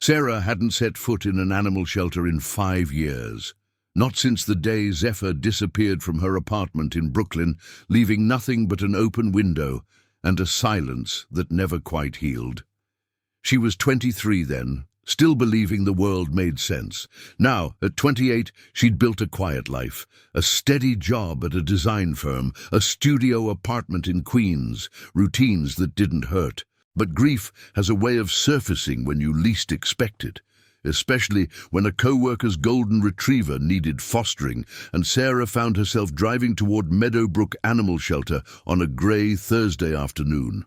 Sarah hadn't set foot in an animal shelter in 5 years. Not since the day Zephyr disappeared from her apartment in Brooklyn, leaving nothing but an open window and a silence that never quite healed. She was 23 then, still believing the world made sense. Now, at 28, she'd built a quiet life, a steady job at a design firm, a studio apartment in Queens, routines that didn't hurt. But grief has a way of surfacing when you least expect it, especially when a co-worker's golden retriever needed fostering, and Sarah found herself driving toward Meadowbrook Animal Shelter on a grey Thursday afternoon.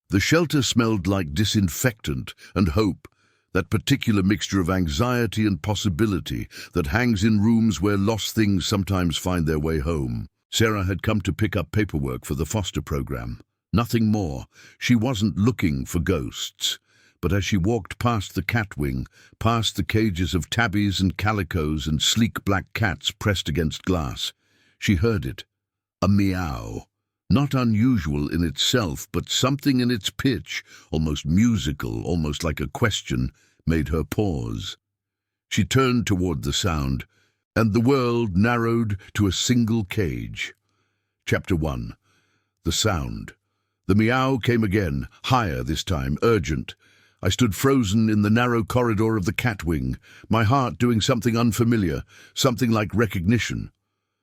The shelter smelled like disinfectant and hope, that particular mixture of anxiety and possibility that hangs in rooms where lost things sometimes find their way home. Sarah had come to pick up paperwork for the foster program. Nothing more. She wasn't looking for ghosts. But as she walked past the cat wing, past the cages of tabbies and calicos and sleek black cats pressed against glass, she heard it. A meow. Not unusual in itself, but something in its pitch, almost musical, almost like a question, made her pause. She turned toward the sound, and the world narrowed to a single cage. Chapter 1. The sound. The meow came again, higher this time, urgent. I stood frozen in the narrow corridor of the cat wing, my heart doing something unfamiliar, something like recognition.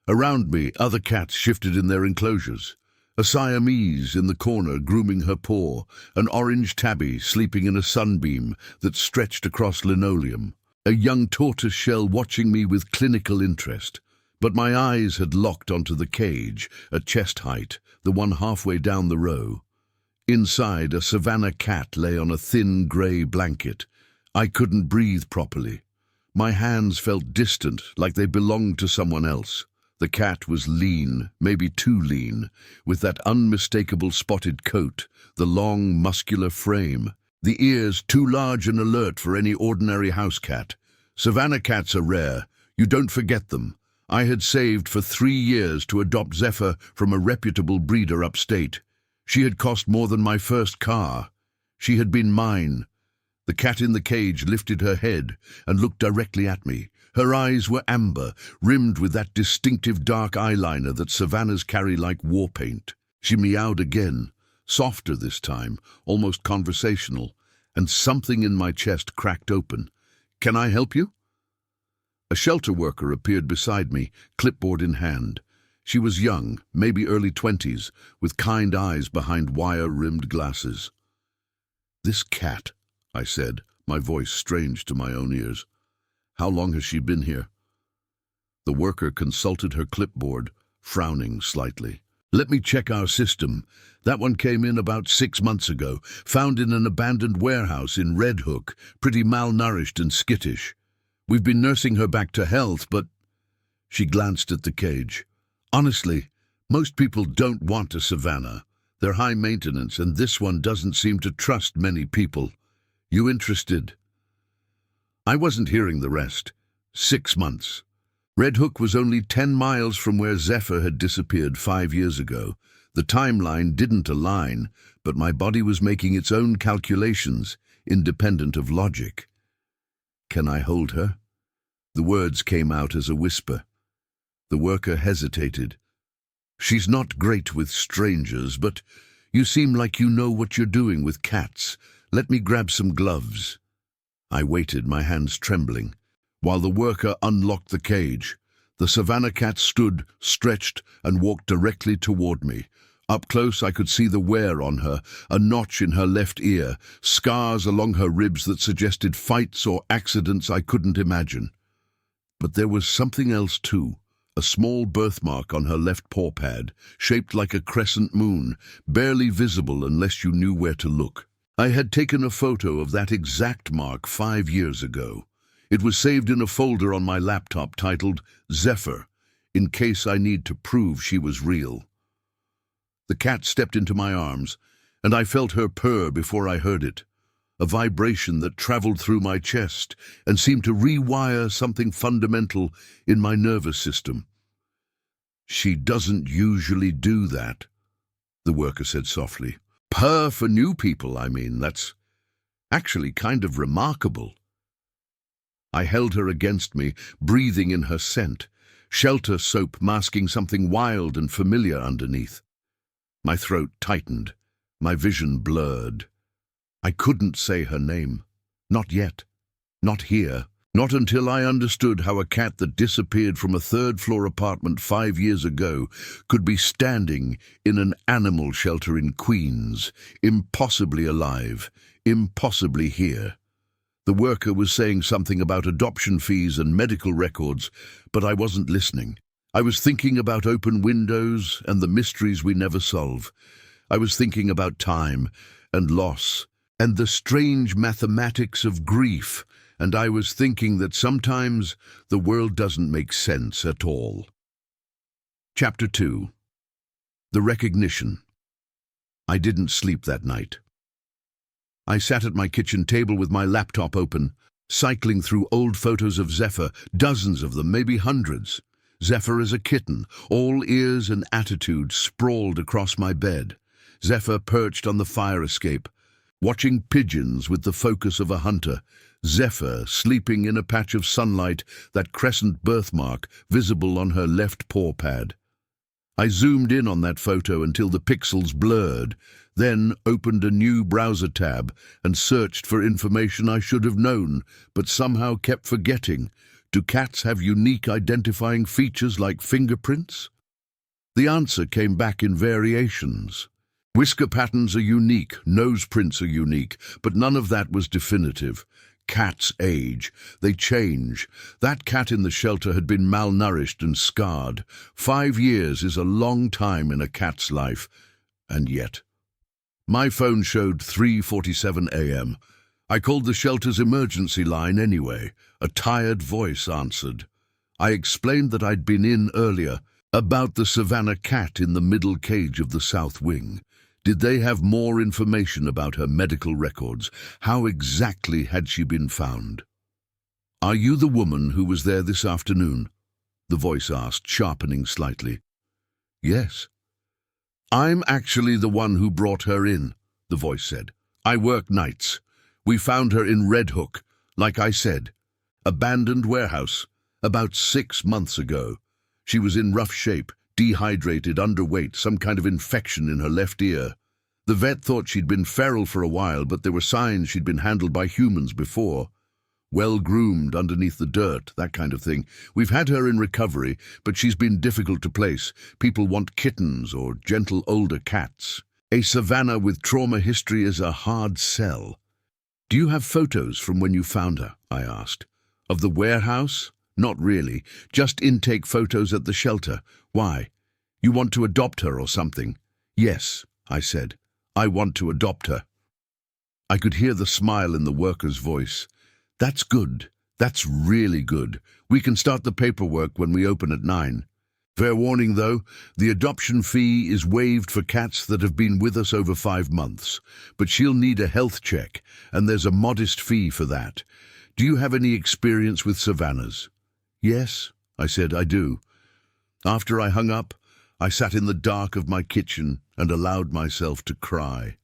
Around me, other cats shifted in their enclosures. A Siamese in the corner grooming her paw, an orange tabby sleeping in a sunbeam that stretched across linoleum, a young tortoiseshell watching me with clinical interest. But my eyes had locked onto the cage, at chest height, the one halfway down the row. Inside, a Savanna cat lay on a thin grey blanket. I couldn't breathe properly. My hands felt distant, like they belonged to someone else. The cat was lean, maybe too lean, with that unmistakable spotted coat, the long, muscular frame, the ears too large and alert for any ordinary house cat. Savanna cats are rare. You don't forget them. I had saved for 3 years to adopt Zephyr from a reputable breeder upstate. She had cost more than my first car. She had been mine. The cat in the cage lifted her head and looked directly at me. Her eyes were amber, rimmed with that distinctive dark eyeliner that Savannas carry like war paint. She meowed again, softer this time, almost conversational, and something in my chest cracked open. "Can I help you?" A shelter worker appeared beside me, clipboard in hand. She was young, maybe early 20s, with kind eyes behind wire-rimmed glasses. "This cat," I said, my voice strange to my own ears. "How long has she been here?" The worker consulted her clipboard, frowning slightly. "Let me check our system. That one came in about 6 months ago, found in an abandoned warehouse in Red Hook, pretty malnourished and skittish. We've been nursing her back to health, but—" She glanced at the cage. "Honestly, most people don't want a Savanna. They're high maintenance, and this one doesn't seem to trust many people. You interested?" I wasn't hearing the rest. 6 months. Red Hook was only 10 miles from where Zephyr had disappeared 5 years ago. The timeline didn't align, but my body was making its own calculations, independent of logic. "Can I hold her?" The words came out as a whisper. The worker hesitated. "She's not great with strangers, but you seem like you know what you're doing with cats. Let me grab some gloves." I waited, my hands trembling, while the worker unlocked the cage. The Savanna cat stood, stretched, and walked directly toward me. Up close I could see the wear on her, a notch in her left ear, scars along her ribs that suggested fights or accidents I couldn't imagine. But there was something else too, a small birthmark on her left paw pad, shaped like a crescent moon, barely visible unless you knew where to look. I had taken a photo of that exact mark 5 years ago. It was saved in a folder on my laptop titled Zephyr, in case I need to prove she was real. The cat stepped into my arms, and I felt her purr before I heard it, a vibration that traveled through my chest and seemed to rewire something fundamental in my nervous system. "She doesn't usually do that," the worker said softly. "Purr for new people, I mean, that's..." Actually, kind of remarkable. I held her against me, breathing in her scent, shelter soap masking something wild and familiar underneath. My throat tightened, my vision blurred. I couldn't say her name. Not yet. Not here. Not until I understood how a cat that disappeared from a third-floor apartment 5 years ago could be standing in an animal shelter in Queens, impossibly alive, impossibly here. The worker was saying something about adoption fees and medical records, but I wasn't listening. I was thinking about open windows and the mysteries we never solve. I was thinking about time and loss and the strange mathematics of grief, and I was thinking that sometimes the world doesn't make sense at all. Chapter 2. The Recognition. I didn't sleep that night. I sat at my kitchen table with my laptop open, cycling through old photos of Zephyr, dozens of them, maybe hundreds. Zephyr as a kitten, all ears and attitude sprawled across my bed. Zephyr perched on the fire escape, watching pigeons with the focus of a hunter. Zephyr sleeping in a patch of sunlight, that crescent birthmark visible on her left paw pad. I zoomed in on that photo until the pixels blurred, then opened a new browser tab and searched for information I should have known, but somehow kept forgetting. Do cats have unique identifying features like fingerprints? The answer came back in variations. Whisker patterns are unique, nose prints are unique, but none of that was definitive. Cats age. They change. That cat in the shelter had been malnourished and scarred. 5 years is a long time in a cat's life. And yet. My phone showed 3:47 a.m. I called the shelter's emergency line anyway. A tired voice answered. I explained that I'd been in earlier, about the Savanna cat in the middle cage of the south wing. Did they have more information about her medical records? How exactly had she been found? Are you the woman who was there this afternoon? The voice asked, sharpening slightly. Yes. I'm actually the one who brought her in, the voice said. I work nights. We found her in Red Hook, like I said. Abandoned warehouse, about 6 months ago. She was in rough shape, dehydrated, underweight, some kind of infection in her left ear. The vet thought she'd been feral for a while, but there were signs she'd been handled by humans before. Well-groomed underneath the dirt, that kind of thing. We've had her in recovery, but she's been difficult to place. People want kittens or gentle older cats. A Savanna with trauma history is a hard sell. Do you have photos from when you found her? I asked. Of the warehouse? Not really. Just intake photos at the shelter. Why? You want to adopt her or something? Yes, I said. I want to adopt her. I could hear the smile in the worker's voice. That's good. That's really good. We can start the paperwork when we open at 9. Fair warning, though, the adoption fee is waived for cats that have been with us over 5 months. But she'll need a health check, and there's a modest fee for that. Do you have any experience with Savannas? Yes, I said, I do. After I hung up, I sat in the dark of my kitchen and allowed myself to cry.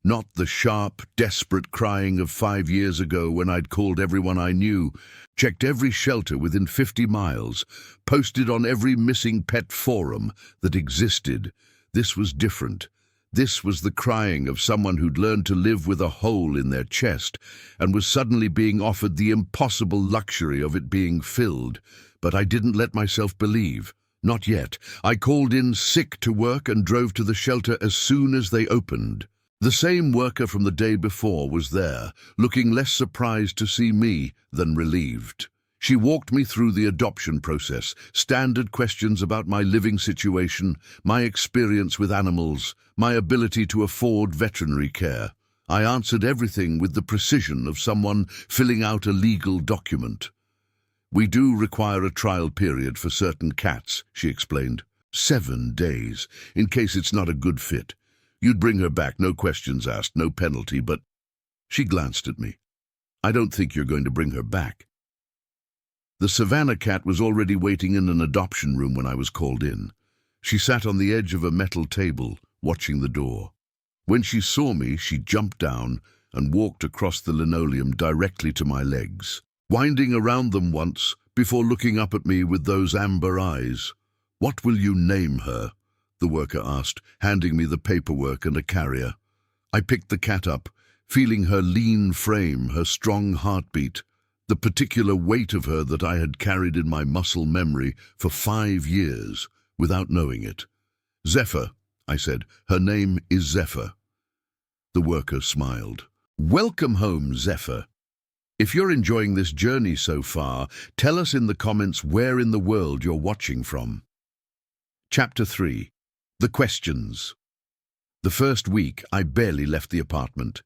Not the sharp, desperate crying of 5 years ago when I'd called everyone I knew, checked every shelter within 50 miles, posted on every missing pet forum that existed. This was different. This was the crying of someone who'd learned to live with a hole in their chest and was suddenly being offered the impossible luxury of it being filled. But I didn't let myself believe. Not yet. I called in sick to work and drove to the shelter as soon as they opened. The same worker from the day before was there, looking less surprised to see me than relieved. She walked me through the adoption process, standard questions about my living situation, my experience with animals, my ability to afford veterinary care. I answered everything with the precision of someone filling out a legal document. We do require a trial period for certain cats, she explained. 7 days, in case it's not a good fit. You'd bring her back, no questions asked, no penalty, but... She glanced at me. I don't think you're going to bring her back. The Savanna cat was already waiting in an adoption room when I was called in. She sat on the edge of a metal table, watching the door. When she saw me, she jumped down and walked across the linoleum directly to my legs, winding around them once before looking up at me with those amber eyes. "What will you name her?" the worker asked, handing me the paperwork and a carrier. I picked the cat up, feeling her lean frame, her strong heartbeat, the particular weight of her that I had carried in my muscle memory for 5 years without knowing it. "Zephyr," I said. "Her name is Zephyr." The worker smiled. "Welcome home, Zephyr. If you're enjoying this journey so far, tell us in the comments where in the world you're watching from." Chapter 3. The Questions. The first week, I barely left the apartment.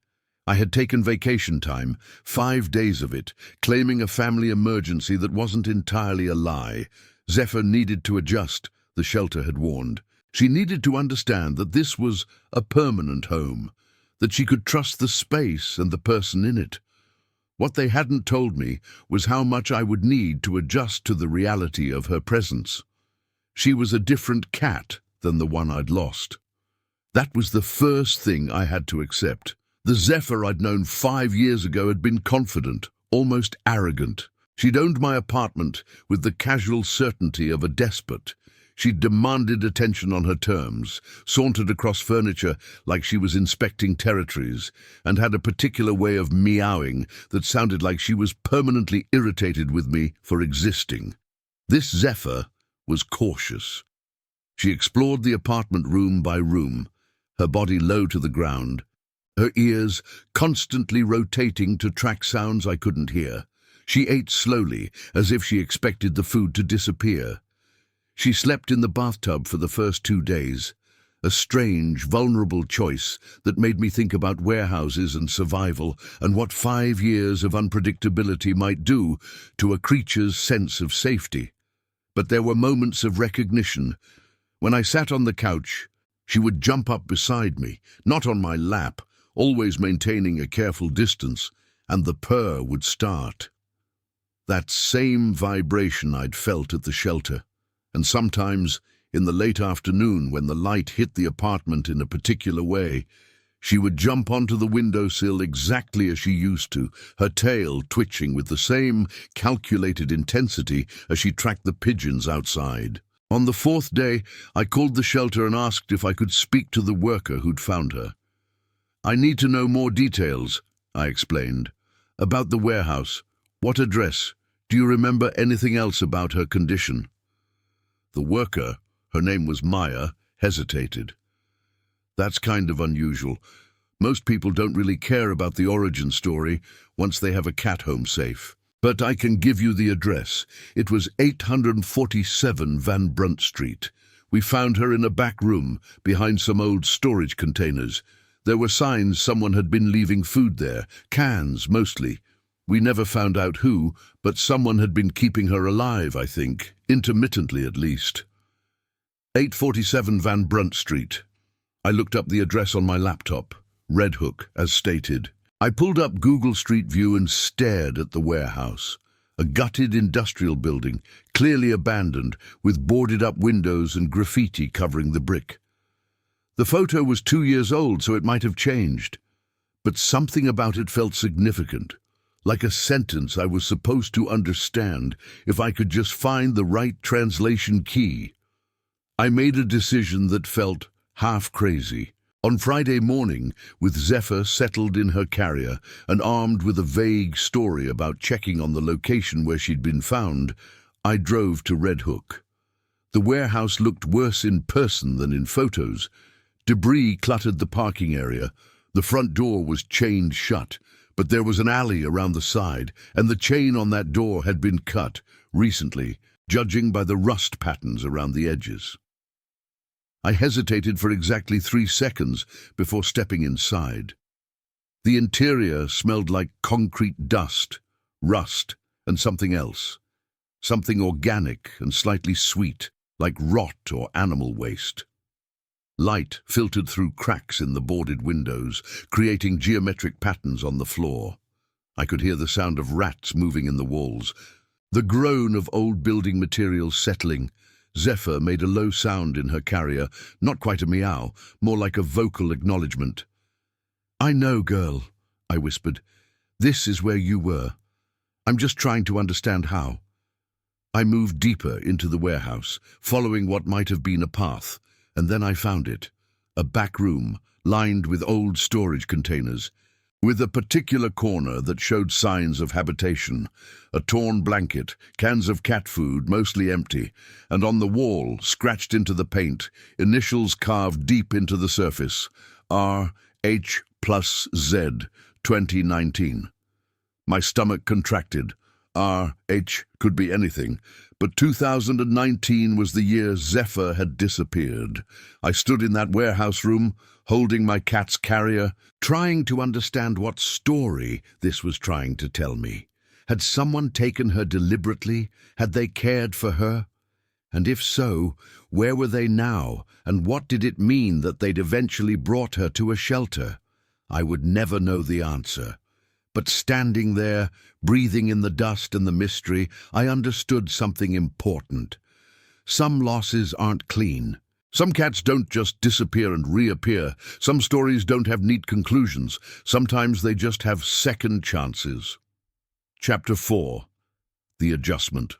I had taken vacation time, 5 days of it, claiming a family emergency that wasn't entirely a lie. Zephyr needed to adjust, the shelter had warned. She needed to understand that this was a permanent home, that she could trust the space and the person in it. What they hadn't told me was how much I would need to adjust to the reality of her presence. She was a different cat than the one I'd lost. That was the first thing I had to accept. The Zephyr I'd known 5 years ago had been confident, almost arrogant. She'd owned my apartment with the casual certainty of a despot. She'd demanded attention on her terms, sauntered across furniture like she was inspecting territories, and had a particular way of meowing that sounded like she was permanently irritated with me for existing. This Zephyr was cautious. She explored the apartment room by room, her body low to the ground, her ears constantly rotating to track sounds I couldn't hear. She ate slowly, as if she expected the food to disappear. She slept in the bathtub for the first 2 days, a strange, vulnerable choice that made me think about warehouses and survival and what 5 years of unpredictability might do to a creature's sense of safety. But there were moments of recognition. When I sat on the couch, she would jump up beside me, not on my lap, always maintaining a careful distance, and the purr would start. That same vibration I'd felt at the shelter. And sometimes, in the late afternoon when the light hit the apartment in a particular way, she would jump onto the windowsill exactly as she used to, her tail twitching with the same calculated intensity as she tracked the pigeons outside. On the 4th day, I called the shelter and asked if I could speak to the worker who'd found her. "I need to know more details," I explained. "About the warehouse. What address? Do you remember anything else about her condition?" The worker, her name was Maya, hesitated. That's kind of unusual. Most people don't really care about the origin story once they have a cat home safe. But I can give you the address. It was 847 Van Brunt Street. We found her in a back room, behind some old storage containers. There were signs someone had been leaving food there, cans mostly. We never found out who, but someone had been keeping her alive, I think, intermittently at least. 847 Van Brunt Street. I looked up the address on my laptop. Red Hook, as stated. I pulled up Google Street View and stared at the warehouse. A gutted industrial building, clearly abandoned, with boarded-up windows and graffiti covering the brick. The photo was 2 years old, so it might have changed. But something about it felt significant. Like a sentence I was supposed to understand if I could just find the right translation key. I made a decision that felt half crazy. On Friday morning, with Zephyr settled in her carrier and armed with a vague story about checking on the location where she'd been found, I drove to Red Hook. The warehouse looked worse in person than in photos. Debris cluttered the parking area. The front door was chained shut, but there was an alley around the side, and the chain on that door had been cut recently, judging by the rust patterns around the edges. I hesitated for exactly 3 seconds before stepping inside. The interior smelled like concrete dust, rust, and something else. Something organic and slightly sweet, like rot or animal waste. Light filtered through cracks in the boarded windows, creating geometric patterns on the floor. I could hear the sound of rats moving in the walls, the groan of old building materials settling. Zephyr made a low sound in her carrier, not quite a meow, more like a vocal acknowledgement. "I know, girl. I whispered. "This is where you were. I'm just trying to understand how." I moved deeper into the warehouse, following what might have been a path, and then I found it. A back room, lined with old storage containers, with a particular corner that showed signs of habitation, a torn blanket, cans of cat food, mostly empty, and on the wall, scratched into the paint, initials carved deep into the surface, R.H. plus Z, 2019. My stomach contracted. R.H. could be anything, but 2019 was the year Zephyr had disappeared. I stood in that warehouse room, holding my cat's carrier, trying to understand what story this was trying to tell me. Had someone taken her deliberately? Had they cared for her? And if so, where were they now, and what did it mean that they'd eventually brought her to a shelter? I would never know the answer. But standing there, breathing in the dust and the mystery, I understood something important. Some losses aren't clean. Some cats don't just disappear and reappear. Some stories don't have neat conclusions. Sometimes they just have second chances. Chapter 4. The Adjustment.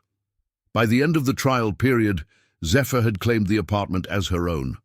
By the end of the trial period, Zephyr had claimed the apartment as her own.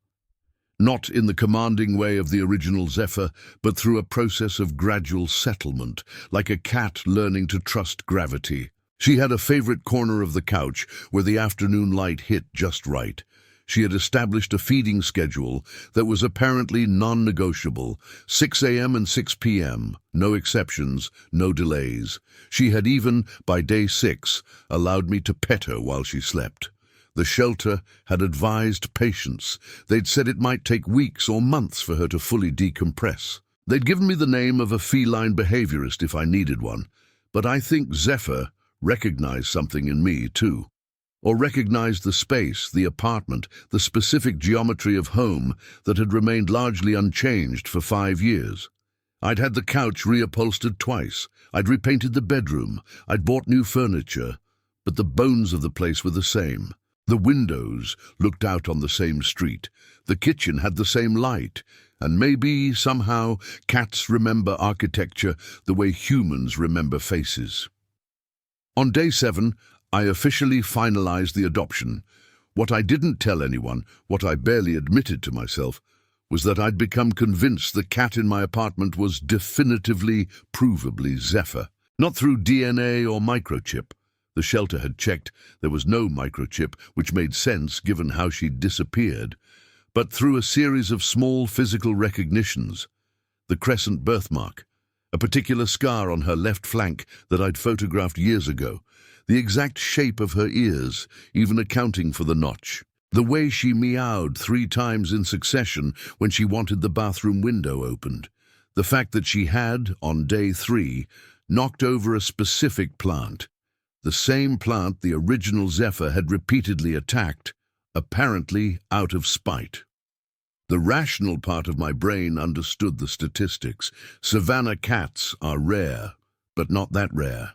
Not in the commanding way of the original Zephyr, but through a process of gradual settlement, like a cat learning to trust gravity. She had a favorite corner of the couch where the afternoon light hit just right. She had established a feeding schedule that was apparently non-negotiable, 6 a.m. and 6 p.m., no exceptions, no delays. She had even, by day 6, allowed me to pet her while she slept. The shelter had advised patience. They'd said it might take weeks or months for her to fully decompress. They'd given me the name of a feline behaviorist if I needed one, but I think Zephyr recognized something in me, too. Or recognized the space, the apartment, the specific geometry of home that had remained largely unchanged for 5 years. I'd had the couch reupholstered twice. I'd repainted the bedroom. I'd bought new furniture. But the bones of the place were the same. The windows looked out on the same street. The kitchen had the same light. And maybe, somehow, cats remember architecture the way humans remember faces. On day 7, I officially finalized the adoption. What I didn't tell anyone, what I barely admitted to myself, was that I'd become convinced the cat in my apartment was definitively, provably Zephyr. Not through DNA or microchip. The shelter had checked there was no microchip, which made sense given how she'd disappeared, but through a series of small physical recognitions. The crescent birthmark, a particular scar on her left flank that I'd photographed years ago, the exact shape of her ears, even accounting for the notch, the way she meowed 3 times in succession when she wanted the bathroom window opened, the fact that she had, on day 3, knocked over a specific plant, the same plant the original Zephyr had repeatedly attacked, apparently out of spite. The rational part of my brain understood the statistics. Savanna cats are rare, but not that rare.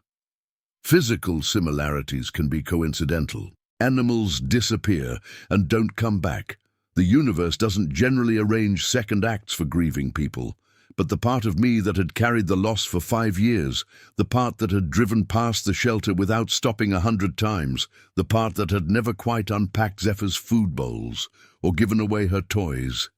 Physical similarities can be coincidental. Animals disappear and don't come back. The universe doesn't generally arrange second acts for grieving people. But the part of me that had carried the loss for 5 years, the part that had driven past the shelter without stopping 100 times, the part that had never quite unpacked Zephyr's food bowls or given away her toys,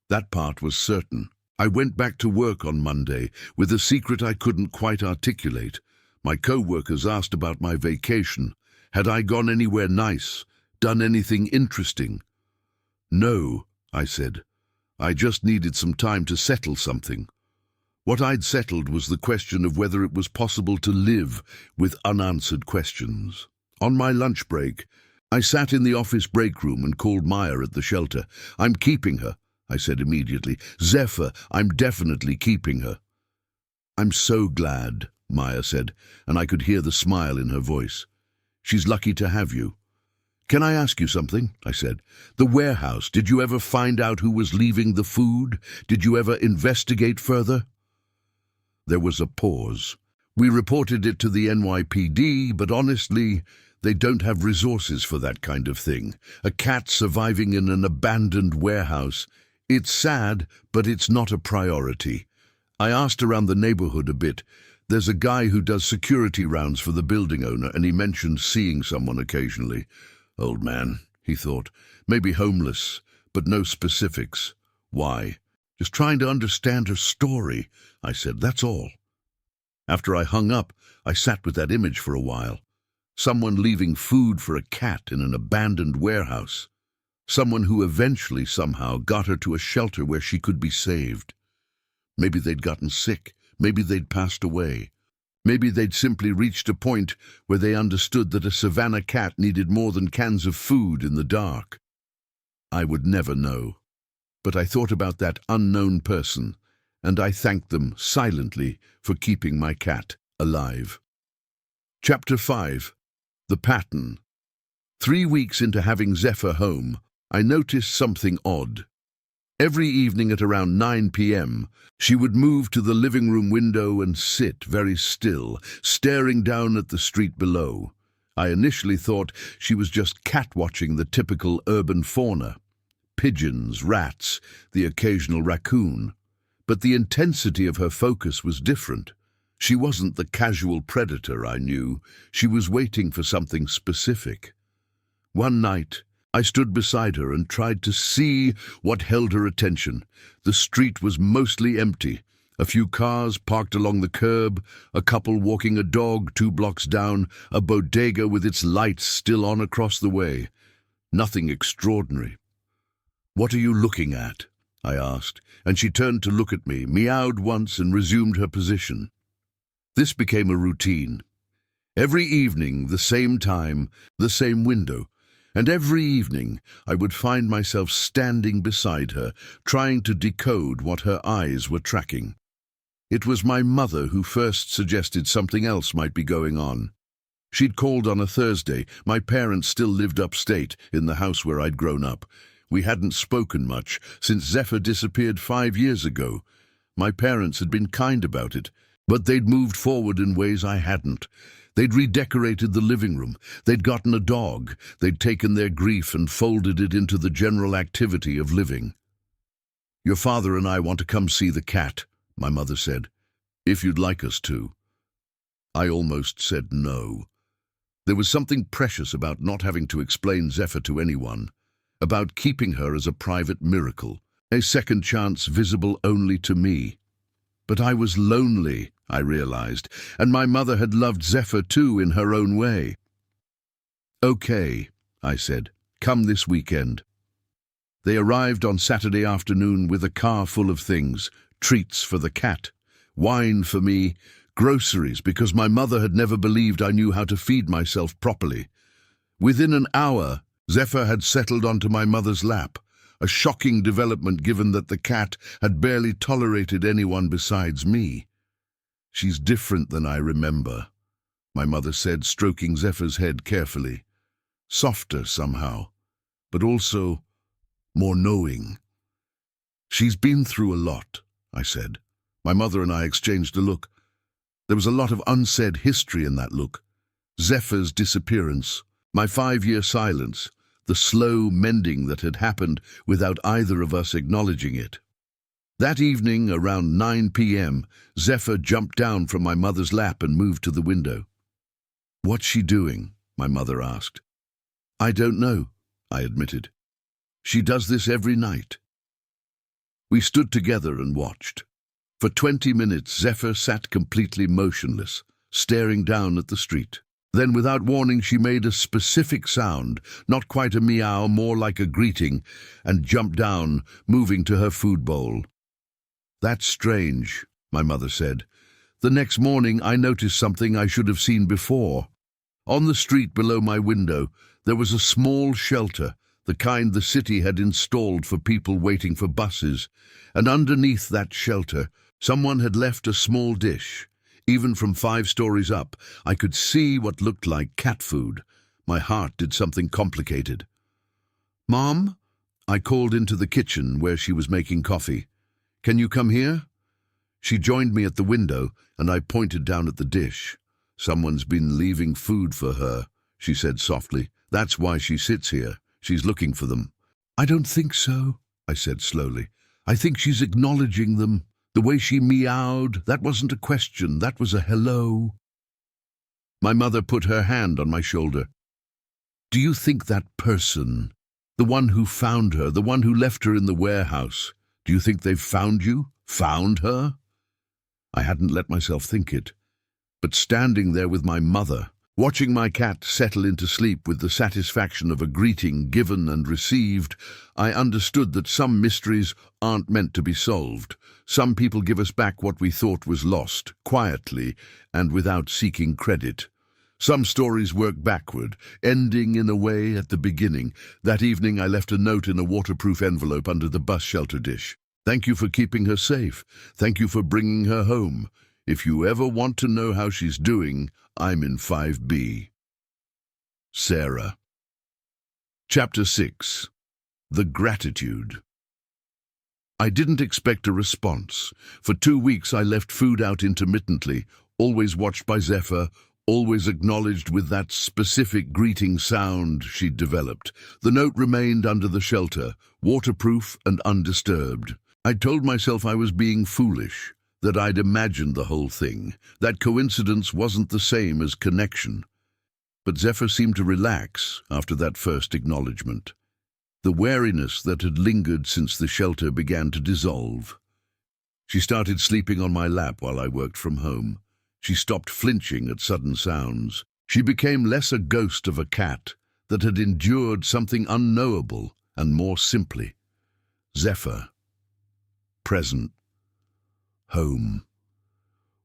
that part was certain. I went back to work on Monday with a secret I couldn't quite articulate. My co-workers asked about my vacation. Had I gone anywhere nice? Done anything interesting? No, I said. I just needed some time to settle something. What I'd settled was the question of whether it was possible to live with unanswered questions. On my lunch break, I sat in the office break room and called Maya at the shelter. "I'm keeping her," I said immediately. "Zephyr, I'm definitely keeping her." "I'm so glad," Maya said, and I could hear the smile in her voice. "She's lucky to have you." "Can I ask you something?" I said. "The warehouse, did you ever find out who was leaving the food? Did you ever investigate further?" There was a pause. "We reported it to the NYPD, but honestly, they don't have resources for that kind of thing. A cat surviving in an abandoned warehouse. It's sad, but it's not a priority. I asked around the neighborhood a bit. There's a guy who does security rounds for the building owner, and he mentioned seeing someone occasionally. Old man, he thought. Maybe homeless, but no specifics. Why? Just trying to understand her story, I said, that's all. After I hung up, I sat with that image for a while. Someone leaving food for a cat in an abandoned warehouse. Someone who eventually somehow got her to a shelter where she could be saved. Maybe they'd gotten sick. Maybe they'd passed away. Maybe they'd simply reached a point where they understood that a Savanna cat needed more than cans of food in the dark. I would never know. But I thought about that unknown person, and I thanked them silently for keeping my cat alive. Chapter 5. The Pattern. 3 weeks into having Zephyr home, I noticed something odd. Every evening at around 9 p.m., she would move to the living room window and sit very still, staring down at the street below. I initially thought she was just cat-watching the typical urban fauna. Pigeons, rats, the occasional raccoon. But the intensity of her focus was different. She wasn't the casual predator I knew. She was waiting for something specific. One night, I stood beside her and tried to see what held her attention. The street was mostly empty. A few cars parked along the curb, a couple walking a dog 2 blocks down, a bodega with its lights still on across the way. Nothing extraordinary. "What are you looking at?" I asked, and she turned to look at me, meowed once and resumed her position. This became a routine. Every evening, the same time, the same window. And every evening I would find myself standing beside her, trying to decode what her eyes were tracking. It was my mother who first suggested something else might be going on. She'd called on a Thursday. My parents still lived upstate, in the house where I'd grown up. We hadn't spoken much since Zephyr disappeared 5 years ago. My parents had been kind about it, but they'd moved forward in ways I hadn't. They'd redecorated the living room. They'd gotten a dog. They'd taken their grief and folded it into the general activity of living. "Your father and I want to come see the cat," my mother said. "If you'd like us to." I almost said no. There was something precious about not having to explain Zephyr to anyone, about keeping her as a private miracle, a second chance visible only to me. But I was lonely, I realized, and my mother had loved Zephyr too in her own way. "Okay," I said, "come this weekend." They arrived on Saturday afternoon with a car full of things, treats for the cat, wine for me, groceries because my mother had never believed I knew how to feed myself properly. Within an hour, Zephyr had settled onto my mother's lap, a shocking development given that the cat had barely tolerated anyone besides me. "She's different than I remember," my mother said, stroking Zephyr's head carefully. "Softer somehow, but also more knowing." "She's been through a lot," I said. My mother and I exchanged a look. There was a lot of unsaid history in that look. Zephyr's disappearance, my 5-year silence, the slow mending that had happened without either of us acknowledging it. That evening, around 9 p.m., Zephyr jumped down from my mother's lap and moved to the window. "What's she doing?" my mother asked. "I don't know," I admitted. "She does this every night." We stood together and watched. For 20 minutes, Zephyr sat completely motionless, staring down at the street. Then, without warning, she made a specific sound, not quite a meow, more like a greeting, and jumped down, moving to her food bowl. "That's strange," my mother said. "The next morning, I noticed something I should have seen before. On the street below my window, there was a small shelter, the kind the city had installed for people waiting for buses, and underneath that shelter, someone had left a small dish. Even from 5 stories up, I could see what looked like cat food. My heart did something complicated. "Mom?" I called into the kitchen where she was making coffee. "Can you come here?" She joined me at the window, and I pointed down at the dish. "Someone's been leaving food for her," she said softly. "That's why she sits here. She's looking for them." "I don't think so," I said slowly. "I think she's acknowledging them. The way she meowed, that wasn't a question, that was a hello. My mother put her hand on my shoulder. Do you think that person, the one who found her, the one who left her in the warehouse, do you think they've found you? Found her? I hadn't let myself think it, but standing there with my mother, watching my cat settle into sleep with the satisfaction of a greeting given and received, I understood that some mysteries aren't meant to be solved. Some people give us back what we thought was lost, quietly and without seeking credit. Some stories work backward, ending in a way at the beginning. That evening I left a note in a waterproof envelope under the bus shelter dish. Thank you for keeping her safe. Thank you for bringing her home. If you ever want to know how she's doing, I'm in 5B. Sarah. Chapter 6. The Gratitude. I didn't expect a response. For 2 weeks I left food out intermittently, always watched by Zephyr, always acknowledged with that specific greeting sound she'd developed. The note remained under the shelter, waterproof and undisturbed. I told myself I was being foolish, that I'd imagined the whole thing, that coincidence wasn't the same as connection. But Zephyr seemed to relax after that first acknowledgement. The wariness that had lingered since the shelter began to dissolve. She started sleeping on my lap while I worked from home. She stopped flinching at sudden sounds. She became less a ghost of a cat that had endured something unknowable and more simply. Zephyr. Present. Home.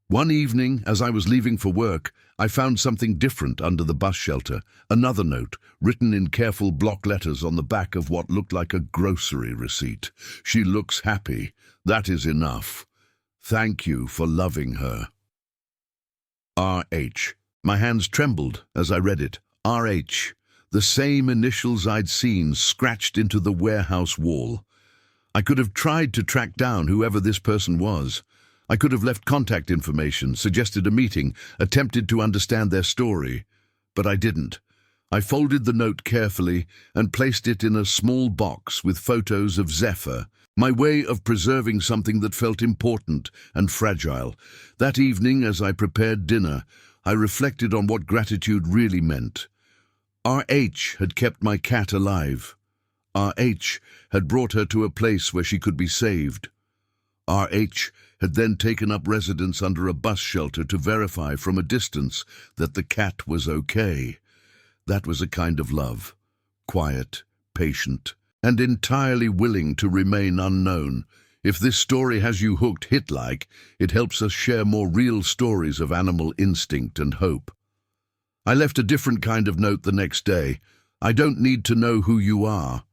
One evening, as I was leaving for work, I found something different under the bus shelter. Another note, written in careful block letters on the back of what looked like a grocery receipt. She looks happy. That is enough. Thank you for loving her. R.H. My hands trembled as I read it. R.H. The same initials I'd seen scratched into the warehouse wall. I could have tried to track down whoever this person was. I could have left contact information, suggested a meeting, attempted to understand their story. But I didn't. I folded the note carefully and placed it in a small box with photos of Zephyr, my way of preserving something that felt important and fragile. That evening, as I prepared dinner, I reflected on what gratitude really meant. R.H. had kept my cat alive. R.H. had brought her to a place where she could be saved. R.H. had then taken up residence under a bus shelter to verify from a distance that the cat was okay. That was a kind of love, quiet, patient, and entirely willing to remain unknown. If this story has you hooked hit-like, it helps us share more real stories of animal instinct and hope. I left a different kind of note the next day. I don't need to know who you are,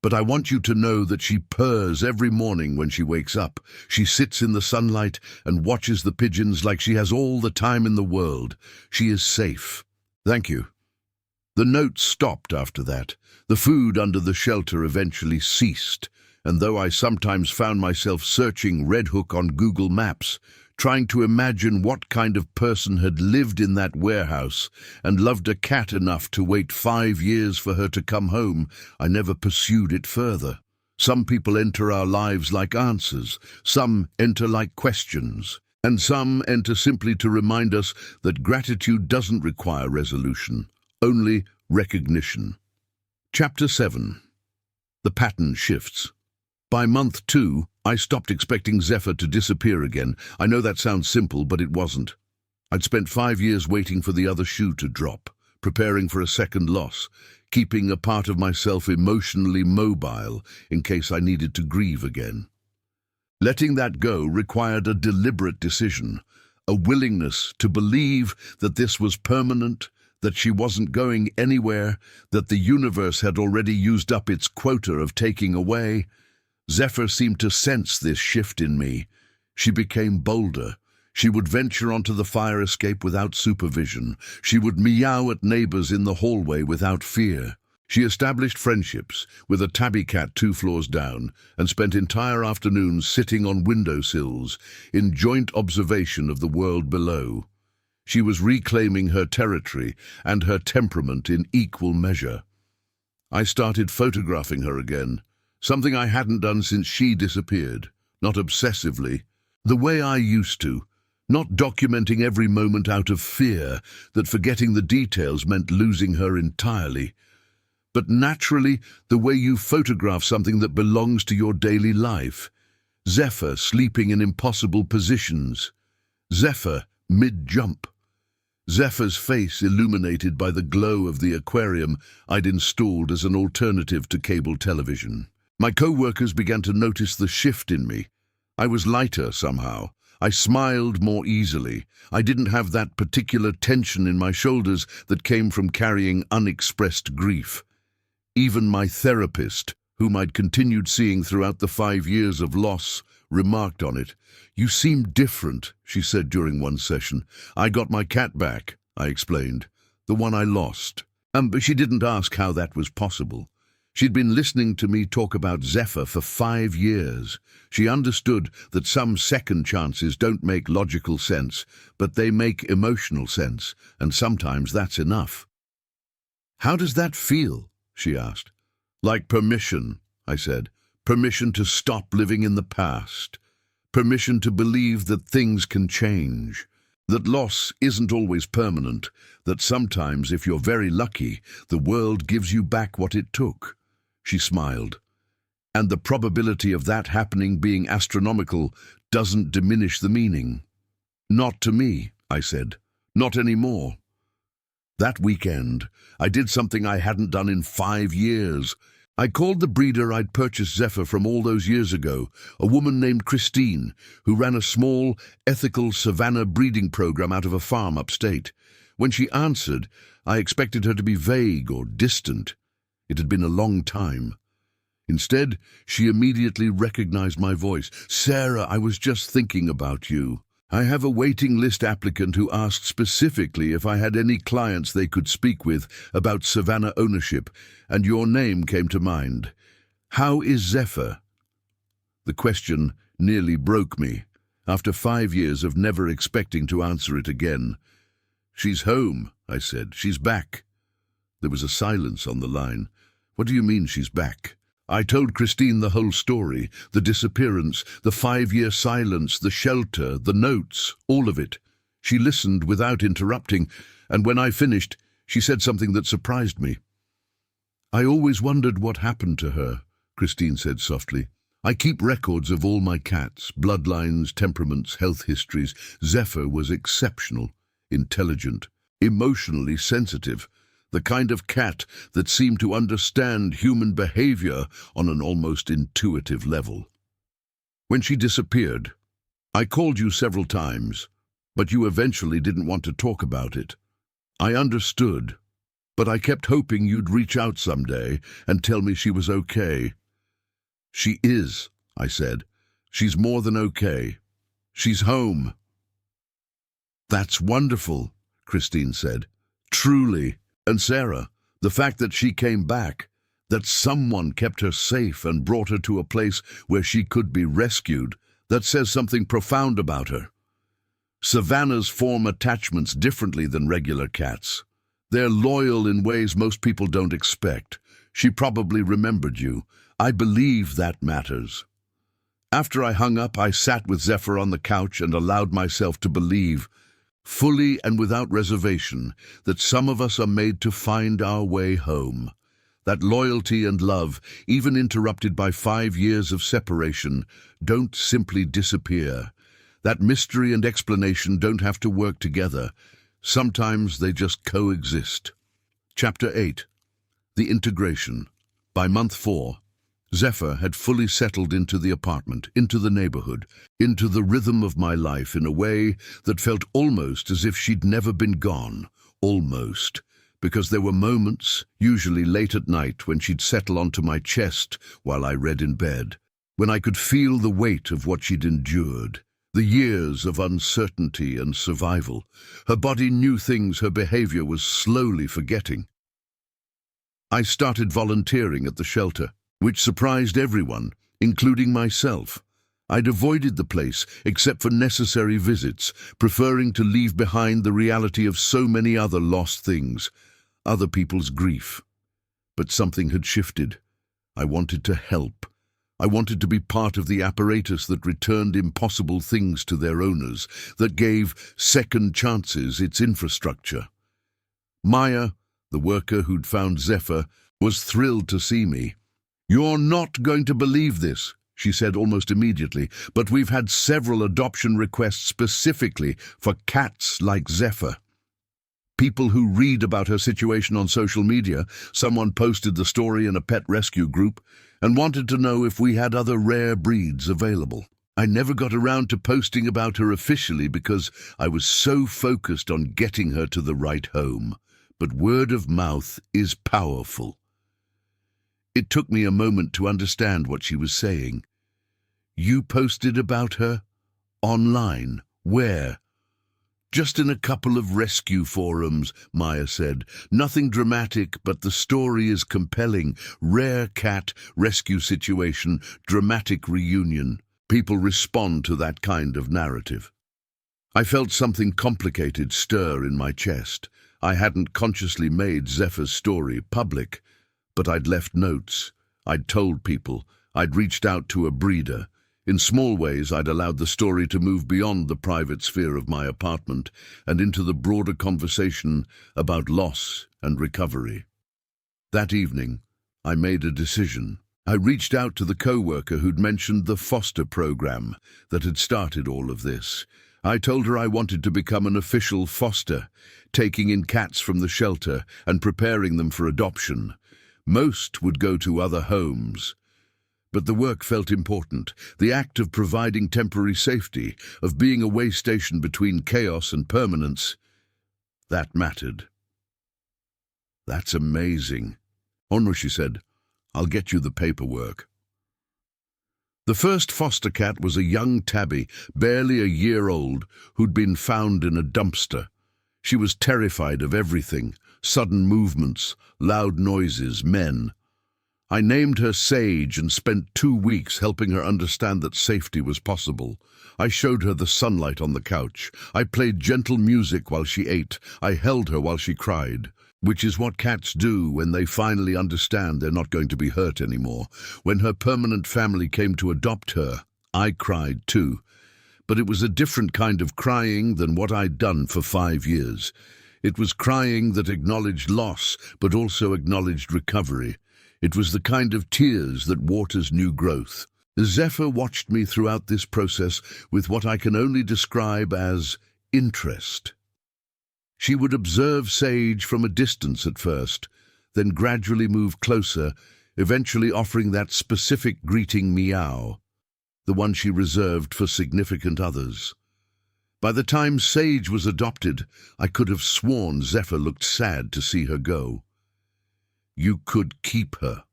but I want you to know that she purrs every morning when she wakes up. She sits in the sunlight and watches the pigeons like she has all the time in the world. She is safe. Thank you. The note stopped after that. The food under the shelter eventually ceased, and though I sometimes found myself searching Red Hook on Google Maps, trying to imagine what kind of person had lived in that warehouse and loved a cat enough to wait 5 years for her to come home, I never pursued it further. Some people enter our lives like answers, some enter like questions, and some enter simply to remind us that gratitude doesn't require resolution, only recognition. Chapter 7. The pattern shifts. By month 2, I stopped expecting Zephyr to disappear again. I know that sounds simple, but it wasn't. I'd spent 5 years waiting for the other shoe to drop, preparing for a second loss, keeping a part of myself emotionally mobile in case I needed to grieve again. Letting that go required a deliberate decision, a willingness to believe that this was permanent, that she wasn't going anywhere, that the universe had already used up its quota of taking away. Zephyr seemed to sense this shift in me. She became bolder. She would venture onto the fire escape without supervision. She would meow at neighbors in the hallway without fear. She established friendships with a tabby cat 2 floors down and spent entire afternoons sitting on windowsills in joint observation of the world below. She was reclaiming her territory and her temperament in equal measure. I started photographing her again, something I hadn't done since she disappeared. Not obsessively, The way I used to, not documenting every moment out of fear that forgetting the details meant losing her entirely, but naturally the way you photograph something that belongs to your daily life. Zephyr sleeping in impossible positions. Zephyr mid-jump. Zephyr's face illuminated by the glow of the aquarium I'd installed as an alternative to cable television. My co-workers began to notice the shift in me. I was lighter somehow. I smiled more easily. I didn't have that particular tension in my shoulders that came from carrying unexpressed grief. Even my therapist, whom I'd continued seeing throughout the 5 years of loss, remarked on it. "You seem different," she said during one session. "I got my cat back," I explained. "The one I lost." But she didn't ask how that was possible. She'd been listening to me talk about Zephyr for 5 years. She understood that some second chances don't make logical sense, but they make emotional sense, and sometimes that's enough. "How does that feel?" she asked. "Like permission," I said. "Permission to stop living in the past. Permission to believe that things can change. That loss isn't always permanent. That sometimes, if you're very lucky, the world gives you back what it took." She smiled. "And the probability of that happening being astronomical doesn't diminish the meaning." "Not to me," I said. "Not anymore." That weekend, I did something I hadn't done in 5 years. I called the breeder I'd purchased Zephyr from all those years ago, a woman named Christine, who ran a small, ethical Savanna breeding program out of a farm upstate. When she answered, I expected her to be vague or distant. It had been a long time. Instead, she immediately recognized my voice. "Sarah, I was just thinking about you. I have a waiting list applicant who asked specifically if I had any clients they could speak with about Savanna ownership, and your name came to mind. How is Zephyr?" The question nearly broke me, after 5 years of never expecting to answer it again. "She's home," I said. "She's back." There was a silence on the line. "What do you mean she's back?" I told Christine the whole story, the disappearance, the 5-year silence, the shelter, the notes, all of it. She listened without interrupting, and when I finished, she said something that surprised me. "I always wondered what happened to her," Christine said softly. "I keep records of all my cats, bloodlines, temperaments, health histories. Zephyr was exceptional, intelligent, emotionally sensitive. The kind of cat that seemed to understand human behavior on an almost intuitive level. When she disappeared, I called you several times, but you eventually didn't want to talk about it. I understood, but I kept hoping you'd reach out someday and tell me she was okay." "She is," I said. "She's more than okay. She's home." "That's wonderful," Christine said. "Truly. And Sarah, the fact that she came back, that someone kept her safe and brought her to a place where she could be rescued, that says something profound about her. Savannas form attachments differently than regular cats. They're loyal in ways most people don't expect. She probably remembered you. I believe that matters." After I hung up, I sat with Zephyr on the couch and allowed myself to believe, fully and without reservation, that some of us are made to find our way home. That loyalty and love, even interrupted by 5 years of separation, don't simply disappear. That mystery and explanation don't have to work together. Sometimes they just coexist. Chapter 8. The Integration. By month 4, Zephyr had fully settled into the apartment, into the neighborhood, into the rhythm of my life in a way that felt almost as if she'd never been gone. Almost. Because there were moments, usually late at night, when she'd settle onto my chest while I read in bed, when I could feel the weight of what she'd endured, the years of uncertainty and survival. Her body knew things her behavior was slowly forgetting. I started volunteering at the shelter, which surprised everyone, including myself. I'd avoided the place except for necessary visits, preferring to leave behind the reality of so many other lost things, other people's grief. But something had shifted. I wanted to help. I wanted to be part of the apparatus that returned impossible things to their owners, that gave second chances its infrastructure. Maya, the worker who'd found Zephyr, was thrilled to see me. "You're not going to believe this," she said almost immediately, "but we've had several adoption requests specifically for cats like Zephyr. People who read about her situation on social media, someone posted the story in a pet rescue group, and wanted to know if we had other rare breeds available. I never got around to posting about her officially because I was so focused on getting her to the right home. But word of mouth is powerful." It took me a moment to understand what she was saying. "You posted about her? Online? Where?" "Just in a couple of rescue forums," Maya said. "Nothing dramatic, but the story is compelling. Rare cat, rescue situation, dramatic reunion. People respond to that kind of narrative." I felt something complicated stir in my chest. I hadn't consciously made Zephyr's story public, but I'd left notes. I'd told people. I'd reached out to a breeder. In small ways, I'd allowed the story to move beyond the private sphere of my apartment and into the broader conversation about loss and recovery. That evening, I made a decision. I reached out to the co-worker who'd mentioned the foster program that had started all of this. I told her I wanted to become an official foster, taking in cats from the shelter and preparing them for adoption. Most would go to other homes. But the work felt important. The act of providing temporary safety, of being a way station between chaos and permanence, that mattered. "That's amazing." "Onru," she said, "I'll get you the paperwork." The first foster cat was a young tabby, barely a year old, who'd been found in a dumpster. She was terrified of everything: sudden movements, loud noises, men. I named her Sage and spent 2 weeks helping her understand that safety was possible. I showed her the sunlight on the couch. I played gentle music while she ate. I held her while she cried, which is what cats do when they finally understand they're not going to be hurt anymore. When her permanent family came to adopt her, I cried too. But it was a different kind of crying than what I'd done for 5 years. It was crying that acknowledged loss, but also acknowledged recovery. It was the kind of tears that waters new growth. Zephyr watched me throughout this process with what I can only describe as interest. She would observe Sage from a distance at first, then gradually move closer, eventually offering that specific greeting Meow, the one she reserved for significant others. By the time Sage was adopted, I could have sworn Zephyr looked sad to see her go. "You could keep her,"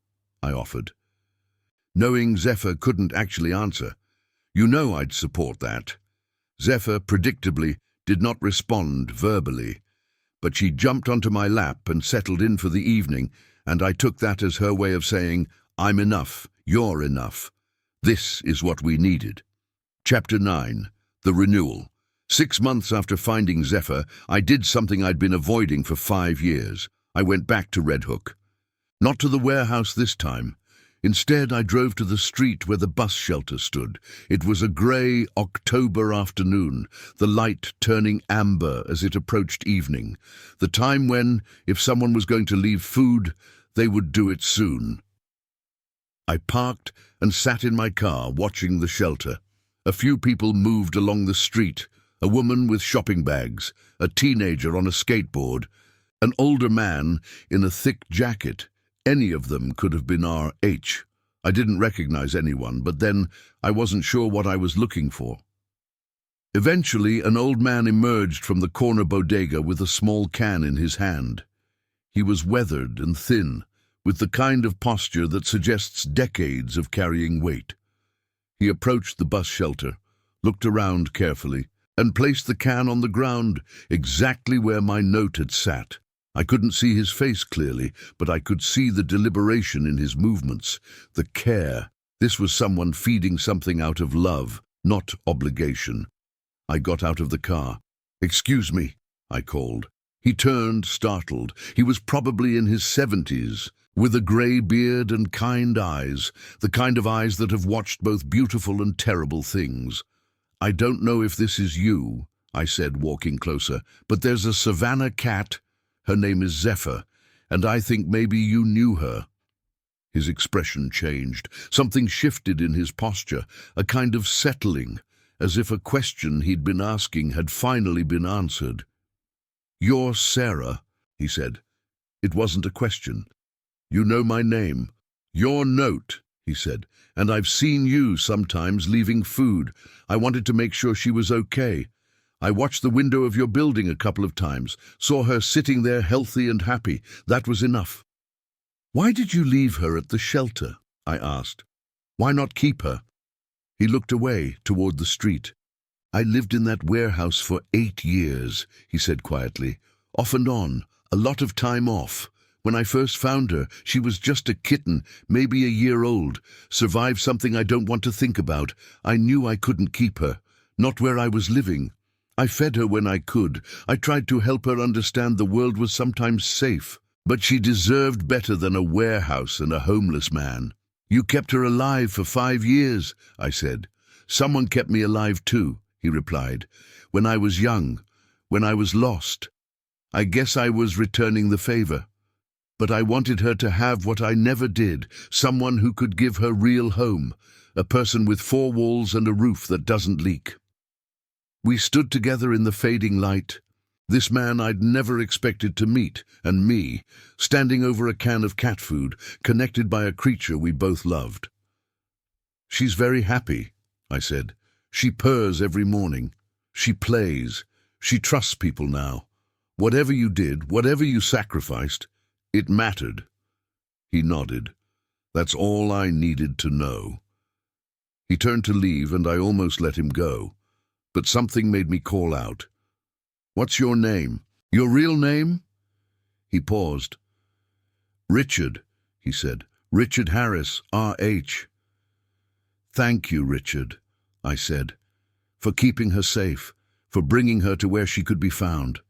I offered. Knowing Zephyr couldn't actually answer, "You know I'd support that." Zephyr, predictably, did not respond verbally, but she jumped onto my lap and settled in for the evening, and I took that as her way of saying, "I'm enough, you're enough. This is what we needed." Chapter 9. The Renewal. 6 months after finding Zephyr, I did something I'd been avoiding for 5 years. I went back to Red Hook. Not to the warehouse this time. Instead, I drove to the street where the bus shelter stood. It was a grey October afternoon, the light turning amber as it approached evening, the time when, if someone was going to leave food, they would do it soon. I parked and sat in my car, watching the shelter. A few people moved along the street, a woman with shopping bags, a teenager on a skateboard, an older man in a thick jacket. Any of them could have been RH. I didn't recognize anyone, but then I wasn't sure what I was looking for. Eventually, an old man emerged from the corner bodega with a small can in his hand. He was weathered and thin, with the kind of posture that suggests decades of carrying weight. He approached the bus shelter, looked around carefully, and placed the can on the ground, exactly where my note had sat. I couldn't see his face clearly, but I could see the deliberation in his movements, the care. This was someone feeding something out of love, not obligation. I got out of the car. "Excuse me," I called. He turned, startled. He was probably in his 70s, with a grey beard and kind eyes, the kind of eyes that have watched both beautiful and terrible things. "I don't know if this is you," I said, walking closer, "but there's a Savanna cat. Her name is Zephyr, and I think maybe you knew her." His expression changed. Something shifted in his posture, a kind of settling, as if a question he'd been asking had finally been answered. "You're Sarah," he said. It wasn't a question. "You know my name." "Your note," he said, "and I've seen you sometimes leaving food. I wanted to make sure she was okay. I watched the window of your building a couple of times, saw her sitting there healthy and happy. That was enough." "Why did you leave her at the shelter?" I asked. "Why not keep her?" He looked away toward the street. "I lived in that warehouse for 8 years, he said quietly. "Off and on, a lot of time off. When I first found her, she was just a kitten, maybe a year old. Survived something I don't want to think about. I knew I couldn't keep her, not where I was living. I fed her when I could. I tried to help her understand the world was sometimes safe. But she deserved better than a warehouse and a homeless man." "You kept her alive for 5 years, I said. "Someone kept me alive too," he replied. "When I was young, when I was lost. I guess I was returning the favor. But I wanted her to have what I never did, someone who could give her real home, a person with 4 walls and a roof that doesn't leak." We stood together in the fading light. This man I'd never expected to meet, and me, standing over a can of cat food, connected by a creature we both loved. "She's very happy," I said. "She purrs every morning. She plays. She trusts people now. Whatever you did, whatever you sacrificed, it mattered." He nodded. "That's all I needed to know." He turned to leave, and I almost let him go. But something made me call out, "What's your name? Your real name?" He paused. "Richard," he said. "Richard Harris, R.H." "Thank you, Richard," I said, "for keeping her safe, for bringing her to where she could be found."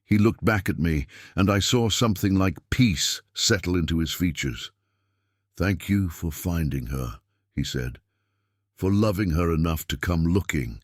He looked back at me, and I saw something like peace settle into his features. "Thank you for finding her," he said, "for loving her enough to come looking."